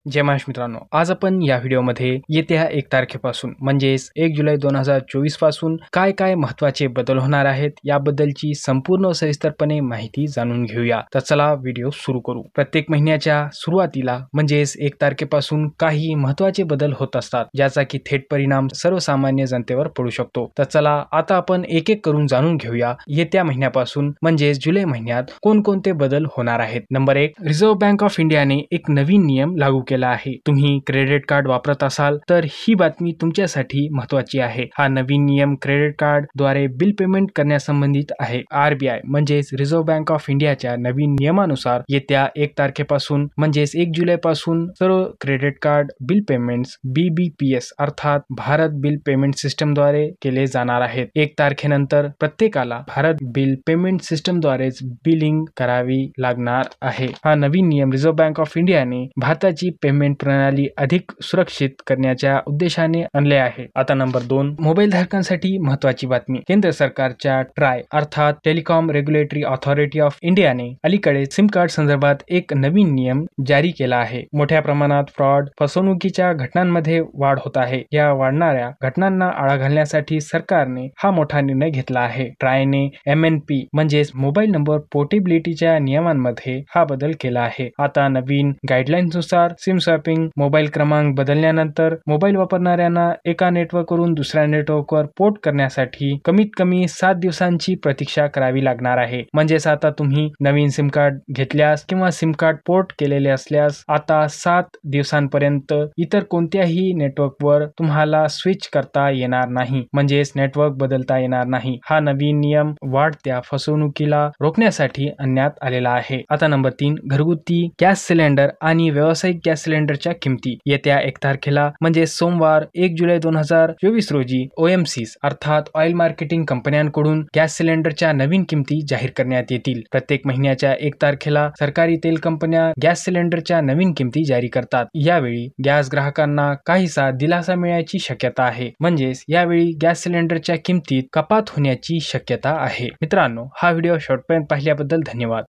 जय महाराष्ट्र मित्रांनो, आज आपण या व्हिडिओमध्ये येत्या 1 तारखेपासून म्हणजेच 1 जुलै 2024 पासून काय काय महत्त्वाचे बदल होणार आहेत याबद्दलची संपूर्ण सविस्तरपणे माहिती जाणून घेऊया। तर चला व्हिडिओ सुरू करू। प्रत्येक महिन्याच्या सुरुवातीला म्हणजेच 1 तारखेपासून काही महत्त्वाचे बदल होत असतात, ज्याचा की थेट परिणाम सर्वसामान्य जनतेवर पडू शकतो। तर चला आता आपण एक एक करून जाणून घेऊया येत्या महिन्यापासून म्हणजेच जुलै महिन्यात कोणकोणते बदल होणार आहेत। नंबर 1, रिझर्व्ह बँक ऑफ इंडियाने एक नवीन नियम लागू केला आहे। तुम्ही क्रेडिट कार्ड वापरत असाल तर ही बातमी तुमच्यासाठी महत्त्वाची आहे। हा नवीन नियम क्रेडिट कार्ड द्वारे बिल पेमेंट करण्यासंबंधित आहे। RBI म्हणजेच रिझर्व्ह बँक ऑफ इंडियाच्या नवीन नियमानुसार येत्या 1 तारखेपासून म्हणजेच 1 जुलै पासून सर्व credit card bill payments BBPS अर्थात भारत बिल पेमेंट सिस्टम द्वारे केले जाणार आहेत। 1 तारखेनंतर प्रत्येकाला भारत बिल पेमेंट सिस्टम द्वारेच बिलिंग करावी लागणार आहे। हा नवीन नियम रिझर्व्ह बँक ऑफ इंडियाने भारताची पेमेंट प्रणाली अधिक सुरक्षित करण्याच्या उद्देशाने आणले आहे। आता नंबर 2, मोबाईल धारकांसाठी महत्त्वाची बातमी। केंद्र सरकारच्या ट्राय अर्थात टेलिकॉम रेग्युलेटरी अथॉरिटी ऑफ इंडियाने अलीकडे सिम कार्ड संदर्भात एक नवीन नियम जारी केला आहे। मोठ्या प्रमाणात फ्रॉड फसवणुकीच्या घटनांमध्ये वाढ होत आहे। या वाढणाऱ्या घटनांना आळा घालण्यासाठी सरकारने हा मोठा निर्णय घेतला आहे। ट्रायने MNP म्हणजेच मोबाईल नंबर पोर्टेबिलिटीच्या नियमांमध्ये हा बदल केला आहे। आता नवीन गाईडलाईन्सनुसार सिम स्वॅपिंग मोबाईल क्रमांक बदलल्यानंतर मोबाईल वापरणाऱ्यांना एका नेटवर्कवरून दुसऱ्या नेटवर्कवर पोर्ट करण्यासाठी कमीत कमी 7 दिवसांची प्रतीक्षा करावी लागणार आहे। म्हणजेच आता तुम्ही नवीन सिम कार्ड घेतल्यास किंवा सिम कार्ड पोर्ट केलेले असल्यास आता 7 दिवसांपर्यंत इतर कोणत्याही नेटवर्कवर तुम्हाला स्विच करता येणार नाही, म्हणजेच नेटवर्क बदलता येणार नाही। हा नवीन नियम वाढत्या फसवणुकीला रोखण्यासाठी आणण्यात आलेला आहे। आता नंबर 3, घरगुती गॅस सिलेंडर आणि व्यावसायिक गॅस सिलेंडरच्या किमती येत्या 1 तारखेला म्हणजे सोमवार 1 जुलै 2024 रोजी OMCs अर्थात ऑइल मार्केटिंग कंपन्यांकडून गॅस सिलेंडरच्या नवीन किमती जाहीर करण्यात येतील। प्रत्येक महिन्याच्या 1 तारखेला सरकारी तेल कंपन्या गॅस सिलेंडरच्या नवीन किमती जारी करतात। यावेळी गॅस ग्राहकांना काहीसा दिलासा मिळण्याची शक्यता आहे, म्हणजेच यावेळी गॅस सिलेंडरच्या किमतीत कपात होण्याची शक्यता आहे। मित्रांनो, हा व्हिडिओ शेवटपर्यंत पाहिल्याबद्दल धन्यवाद।